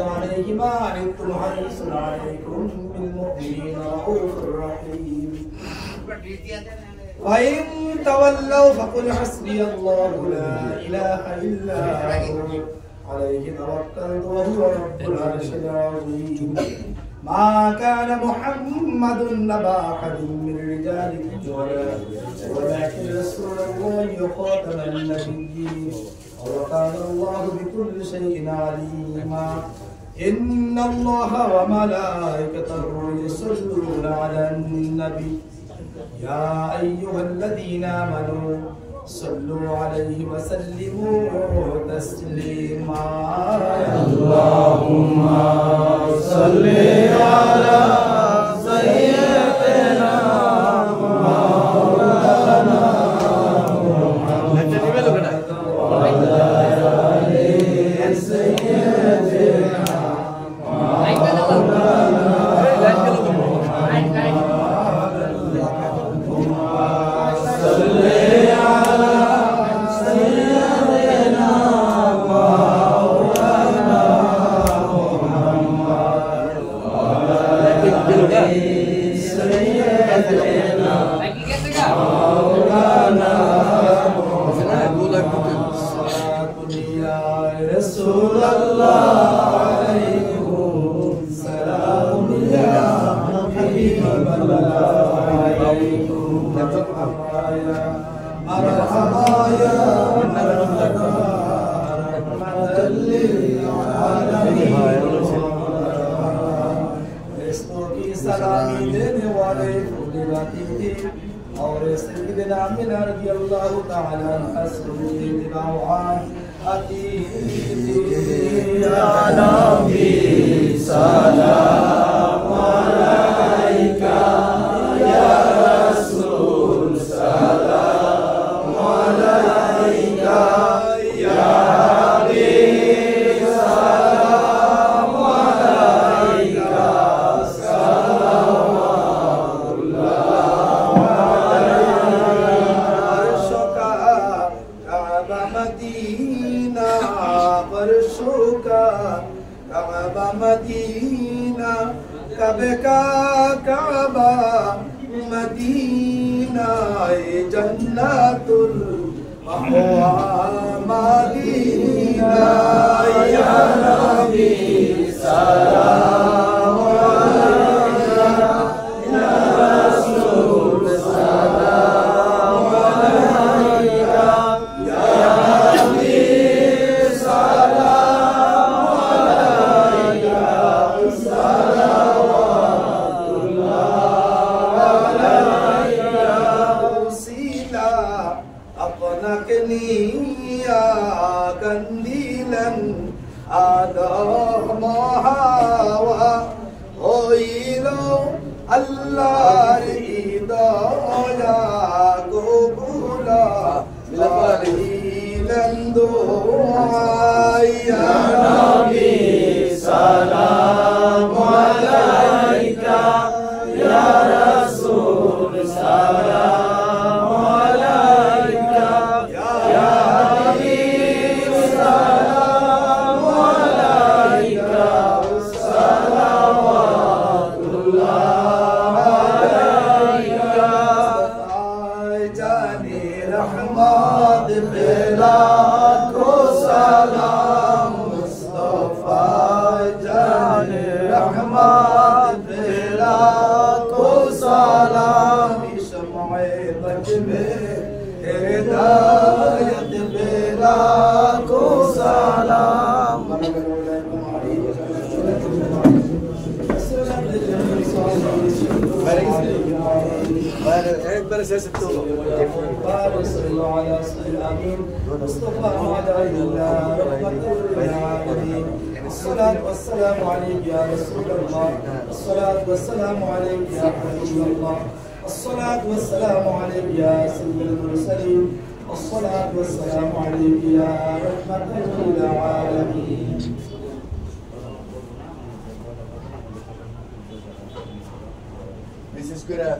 عليه ما عنتم حريص عليكم بالمؤمنين رؤوف رحيم وإن تولوا فقل حسبي الله لا إله إلا هو عليه توكلت وهو رب العرش العظيم ما كان محمد نبا أحد من رجالكم ولكن رسول الله وخاتم النبيين وكان الله بكل شيء عليما إن الله وملائكته يصلون على النبي يا أيها الذين آمنوا صلوا عليه وسلموا تسليما اللهم صل على سيدنا مولانا محمد وعلى آل سيدنا और सय्यदना अमीना रज़ी अल्लाह तआला अन्हा सय्यदना वआन या नबी सलाम अलैका या रसूल सलाम अलैका या हबीब सलाम अलैका मदीना कबे का काबा मदीना जन्नतुल मअवा मदीना या नबी सलाम अलैका या रसूल सलाम अलैका या हबीब कंदीलन आदम हावा ओइलो अल्लाह इदाया गोबुला मिलन दुआया नबी सलाम अलैका या रसूल सलाम अलैका या हबीब सलाम अलैका सलावतुल्लाह अलैका जाने रहमत बेला को सलाम मुस्तफा जाने रहमत बेला को सलाम शम्ए बज में हिदायत बेला को सलाम एक बार से सकते हो الصلاة والسلام عليك يا رسول الله الصلاة والسلام عليك يا حبيب الله الصلاة والسلام عليك يا سيد المرسلين الصلاة والسلام عليك يا رحمة للعالمين Mrs. Gura.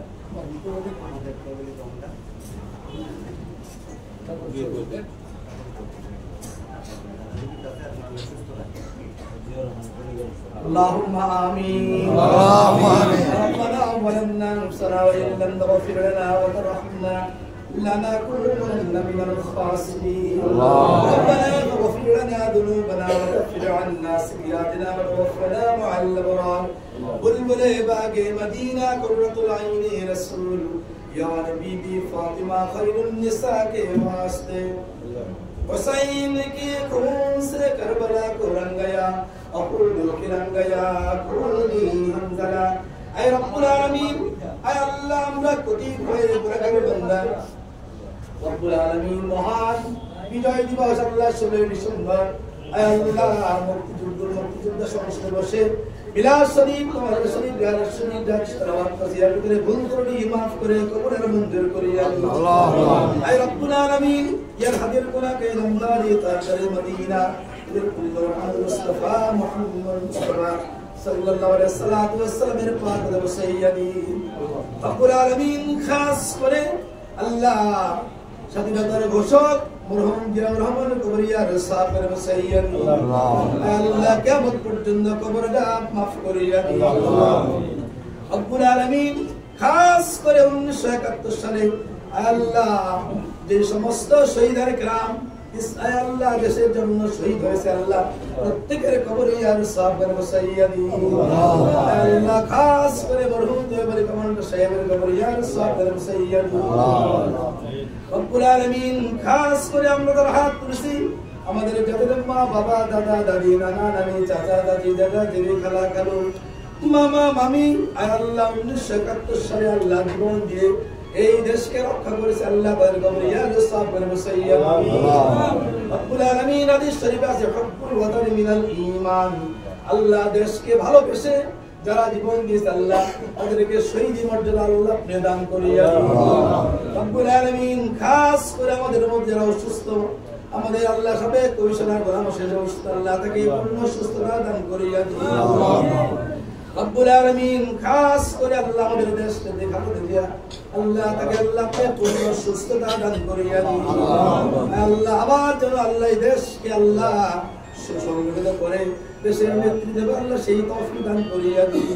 اللهم آمين. ربنا ظلمنا أنفسنا وإن لم تغفر لنا وترحمنا لنكونن من الخاسرين. ربنا اغفر لنا ذنوبنا وكفر عنا سيئاتنا وتوفنا مع الأبرار. بلبل باغ مدینہ قرۃ العین رسول یا نبی بی فاطمہ خیر النساء کے واسطے حسین کے خون سے کربلا کو رنگیا احد کو رنگیا خونی حنظلہ اے رب العالمین اے اللہ আমরা কোটি কোটি গুনাহগার বান্দা রব্বুল আলামিন মহান বিজয় দিবস আল্লাহ 16 ডিসেম্বর আয় আল্লাহ মুক্তিযোদ্ধা সংসদে বসে বিলাস শরীফ তোমার শরীফ গায়র শরীফ দাস তলাওয়াত জিয়ারত করে ভুল ত্রুটি maaf করে কবরের মঞ্জুর করে আল্লাহ আয় রব্বুল আলামিন ইয়ার হাদির গুনাহকে রমজান তারে মদিনা ইদর কুল্লু মুস্তাফা মুহাম্মদ মুস্তাফা সাল্লাল্লাহু আলাইহি ওয়াসাল্লাম এর পাক দরুদ সাইয়্যিদি রব্বুল আলামিন খাস করে আল্লাহ স্বাধীনতার ঘোষক মরহুম জিয়াউর রহমান কবরিয়ার সাহেবের সাইয়্যিদ আল্লাহ কিয়ামত পর্যন্ত কবরটা maaf করিয়া দিও রব্বুল আলামিন খাস করে 1971 সালে আল্লাহ যে সমস্ত শহীদের کرام আল্লাহ দেশের জন্য শহীদ হয়েছে আল্লাহ প্রত্যেকের কবরিয়ার সাহেবের সাইয়্যিদ আল্লাহ খাস করে মরহুম দেওবন্দি কমান্ডার সাহেবের কবরিয়ার সাহেবের সাইয়্যিদ রব্বুল আলামিন খাস করে আমরা তার হাত তুলছি আমাদের যাদের মা বাবা দাদা দাদি নানা নানি চাচা দাদি দাদা দিদি খালা খালু মামা মামি আল্লাহ 1971 সালে আল্লাহ জীবন দিয়ে এই দেশকে রক্ষা করেছে আল্লাহ তার কবরিয়ার সাহেবের সাইয়্যিদ রব্বুল আলামিন হাদিস শরীফে আছে হুব্বুল ওয়াতানি মিনাল ঈমান আল্লাহ দেশকে ভালোবেসে যারা জীবন দিয়েছে আল্লাহ তাদেরকে শহীদি মর্যাদা আল্লাহ প্রদান করিয়া রব্বুল আলামিন খাস করে আমাদের মধ্যে যারা অসুস্থ আমাদের আল্লাহ সাবেক কমিশনার গোলাম শেখ অসুস্থ আল্লাহ তাকে পূর্ণ সুস্থতা দান করিয়া রব্বুল আলামিন খাস করে আল্লাহ আমাদের দেশকে দেখাতে দিয়া আল্লাহ তাকে আল্লাহ পূর্ণ সুস্থতা দান করিয়া আল্লাহ আবার যেন আল্লাহ দেশকে আল্লাহ সুসংগঠিত করে দেশের নেতৃত্ব আল্লাহ সেই তৌফিক দান করিয়া দিন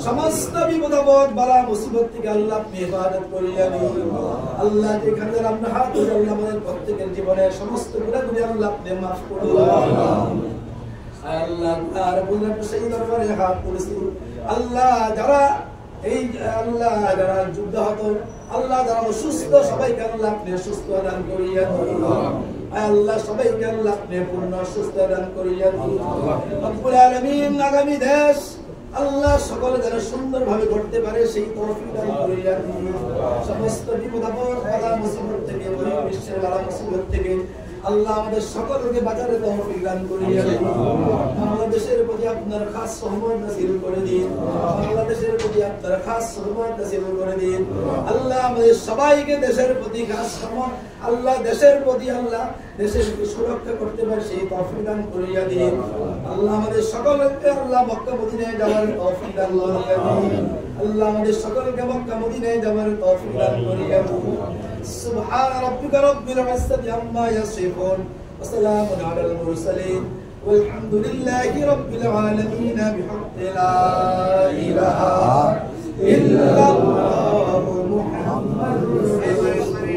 সমস্ত বিপদ আপদ বালা মুসিবত থেকে আল্লাহ আপনি হেফাজত করিয়া দিন আল্লাহ যেখানে আমরা হাত ধরে আল্লাহ আমাদের প্রত্যেকের জীবনে সমস্ত গুনাহগুলি আল্লাহ আপনি maaf করুন আল্লাহ তার বুঝার সেই দরবারে হাত তুলেছি আল্লাহ যারা এই আল্লাহ যারা যুদ্ধ হতো আল্লাহ যারা অসুস্থ সবাইকে আল্লাহ আপনি সুস্থ দান করিয়া দিন আল্লাহ সবাইকে আল্লাহ আপনি পূর্ণ সুস্থ দান করিয়া দিন রব্বুল আলামিন আগামী দেশ আল্লাহ সকলে যেন সুন্দরভাবে করতে পারে সেই তৌফিক দান করিয়া দিন সমস্ত বিপদ আপদ বালা মুসিবত থেকে বিশ্বের বালা মুসিবত থেকে আল্লাহ আমাদের সকলকে বাঁচার তৌফিক দান করিয়া দিন বাংলাদেশের প্রতি আপনার খাস রহমত নাযিল করে দিন বাংলাদেশের প্রতি আপনার খাস রহমত নাযিল করে দিন আল্লাহ আমাদের সবাইকে দেশের প্রতি খাস রহমত আল্লাহ দেশের প্রতি আল্লাহ দেশের সুরক্ষা করতে পারে সেই তৌফিক দান করিয়া দিন আল্লাহ আমাদের সকলকে আল্লাহ মক্কা মদিনায় যাওয়ার তৌফিক দান করিয়া দিন আল্লাহ আমাদের সকলকে মক্কা মদিনায় যাওয়ার তৌফিক দান করিয়া দিন সুবহান রাব্বিকা রাব্বিল ইজ্জাতি আম্মা ইয়াসিফুন ওয়া সালামুন আলাল মুরসালিন والحمد لله رب العالمين بحق لا إله إلا الله محمد رسول الله